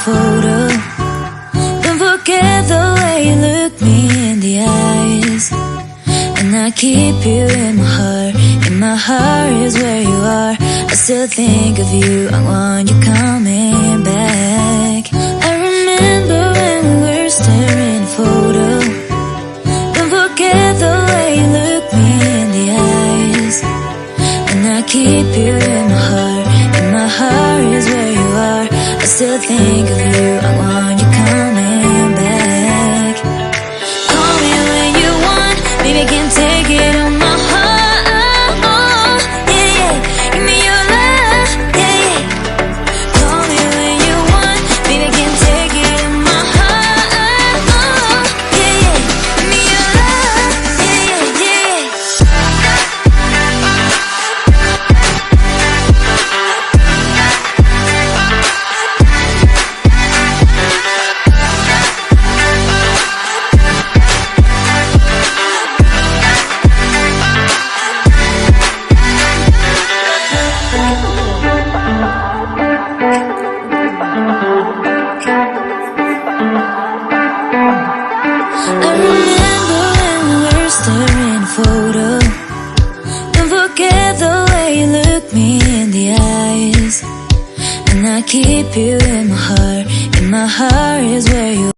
Photo. Don't forget the way you look me in the eyes. And I keep you in my heart. In my heart is where you are. I still think of you. I want you coming back. I remember when we were staring photo. Don't forget the way you look me in the eyes. And I keep you in my heart. In my heart is where you are. I still think of you, I want you coming back. Call me when you want, baby, I can't take it on my heart. Yeah, yeah, give me your love, yeah, yeah. Call me when you want, baby, I can't take it on my heart. Yeah, yeah, give me your love, yeah, yeah, yeah. I remember when we were staring photo. Don't forget the way you look me in the eyes. And I keep you in my heart. In my heart is where you